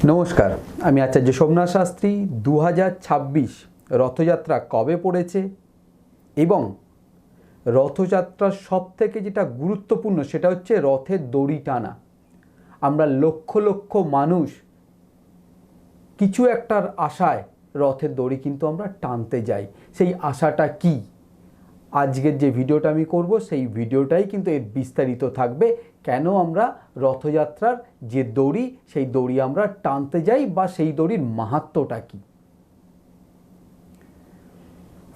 নমস্কার, আমি আচার্য সোমনাথ শাস্ত্রী। 2026 রথযাত্রা কবে পড়েছে এবং রথযাত্রার সবথেকে যেটা গুরুত্বপূর্ণ সেটা হচ্ছে রথের দড়ি টানা। আমরা লক্ষ লক্ষ মানুষ কিছু একটার আশায় রথের দড়ি কিন্তু আমরা টানতে যাই। সেই আশাটা কি? আজকের যে ভিডিওটা আমি করব সেই ভিডিওটাই কিন্তু এর বিস্তারিত থাকবে। কেন আমরা রথযাত্রার যে দড়ি সেই দড়ি আমরা টানতে যাই বা সেই দড়ির মাহাত্ম্যটা কি।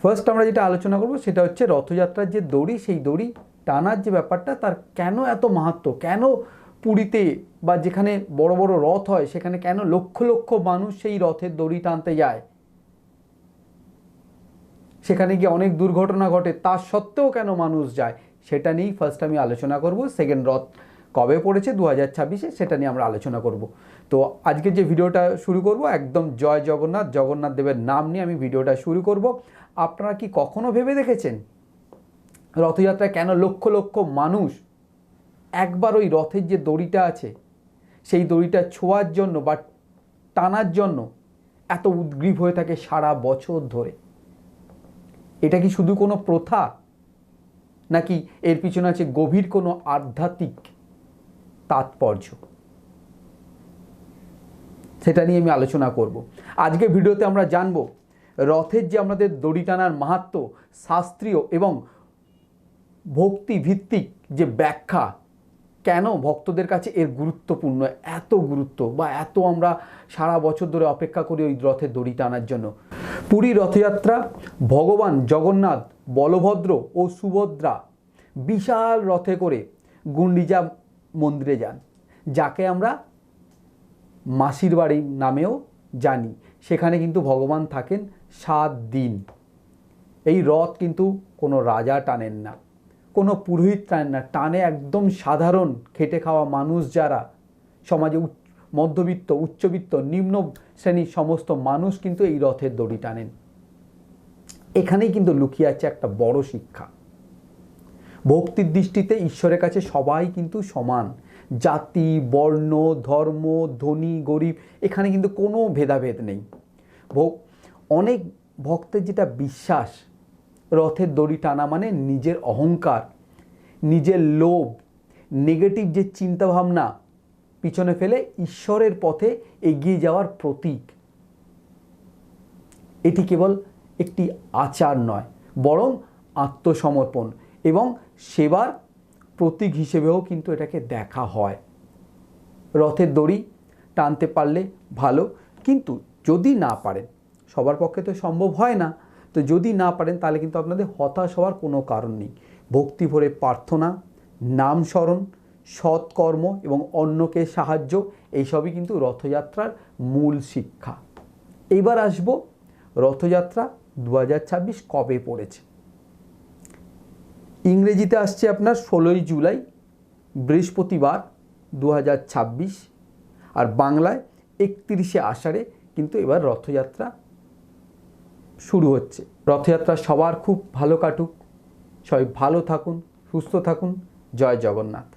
ফার্স্ট আমরা যেটা আলোচনা করব সেটা হচ্ছে রথযাত্রার যে দড়ি সেই দড়ি টানার যে ব্যাপারটা তার কেন এত মাহাত্ম্য, কেন পুরীতে বা যেখানে বড় বড় রথ হয় সেখানে কেন লক্ষ লক্ষ মানুষ সেই রথের দড়ি টানতে যায়, সেখানে গিয়ে অনেক দুর্ঘটনা ঘটে তার সত্ত্বেও কেন মানুষ যায়, সেটা নিয়েই ফার্স্ট আমি আলোচনা করব। সেকেন্ড, রথ কবে পড়েছে 2026-এ সেটা নিয়ে আমরা আলোচনা করব। তো আজকে যে ভিডিওটা শুরু করব একদম জয় জগন্নাথ, জগন্নাথ দেবের নাম নিয়ে আমি ভিডিওটা শুরু করব। আপনারা কি কখনো ভেবে দেখেছেন রথযাত্রায় কেন লক্ষ লক্ষ মানুষ একবার ওই রথের যে দড়িটা আছে সেই দড়িটা ছোঁয়ার জন্য বা টানার জন্য এত উদ্গ্রীব হয়ে থাকে সারা বছর ধরে? এটা কি শুধু কোনো প্রথা, নাকি এর পিছনে আছে গভীর কোনো আধ্যাত্মিক তাৎপর্য? সেটা নিয়ে আমি আলোচনা করব। আজকে ভিডিওতে আমরা জানব রথের যে আমাদের দড়ি টানার মাহাত্ম্য, শাস্ত্রীয় এবং ভক্তি ভিত্তিক যে ব্যাখ্যা, কেন ভক্তদের কাছে এর গুরুত্বপূর্ণ, এত গুরুত্ব বা এত আমরা সারা বছর ধরে অপেক্ষা করি ওই রথের দড়ি টানার জন্য। পুরী রথযাত্রা ভগবান জগন্নাথ, বলভদ্র ও সুভদ্রা বিশাল রথে করে গুন্ডিচা মন্দিরে যান, যাকে আমরা মাসির বাড়ি নামেও জানি। সেখানে কিন্তু ভগবান থাকেন 7 দিন। এই রথ কিন্তু কোনো রাজা টানেন না, কোনো পুরোহিত টানেন না, টানে একদম সাধারণ খেটে খাওয়া মানুষ, যারা সমাজে মধ্যবিত্ত, উচ্চবিত্ত, নিম্ন শ্রেণীর সমস্ত মানুষ কিন্তু এই রথের দড়ি টানেন। এখানেই কিন্তু লুকিয়ে আছে একটা বড় শিক্ষা। ভক্তির দৃষ্টিতে ঈশ্বরের কাছে সবাই কিন্তু সমান, জাতি, বর্ণ, ধর্ম, ধনী, গরিব, এখানে কিন্তু কোনো ভেদাভেদ নেই। অনেক ভক্তের যেটা বিশ্বাস, রথের দড়ি টানা মানে নিজের অহংকার, নিজের লোভ, নেগেটিভ যে চিন্তাভাবনা পিছনে ফেলে ঈশ্বরের পথে এগিয়ে যাওয়ার প্রতীক। এটি কেবল একটি আচার নয়, বরং আত্মসমর্পণ এবং সেবার প্রতীক হিসেবেও কিন্তু এটাকে দেখা হয়। রথের দড়ি টানতে পারলে ভালো, কিন্তু যদি না পারেন, সবার পক্ষে তো সম্ভব হয় না, তো যদি না পারেন তাহলে কিন্তু আপনাদের হতাশ হওয়ার কোনো কারণ নেই। ভক্তি ভরে প্রার্থনা, নাম স্মরণ, সৎকর্ম এবং অন্যকে সাহায্য, এইসবই কিন্তু রথযাত্রার মূল শিক্ষা। এইবার আসব রথযাত্রা 2026 কবে পড়েছে। ইংরেজিতে আসছে আপনার 16ই জুলাই, বৃহস্পতিবার 2026, আর বাংলায় 31শে আষাঢ়ে কিন্তু এবার রথযাত্রা শুরু হচ্ছে। রথযাত্রা সবার খুব ভালো কাটুক, সবাই ভালো থাকুন, সুস্থ থাকুন। জয় জগন্নাথ।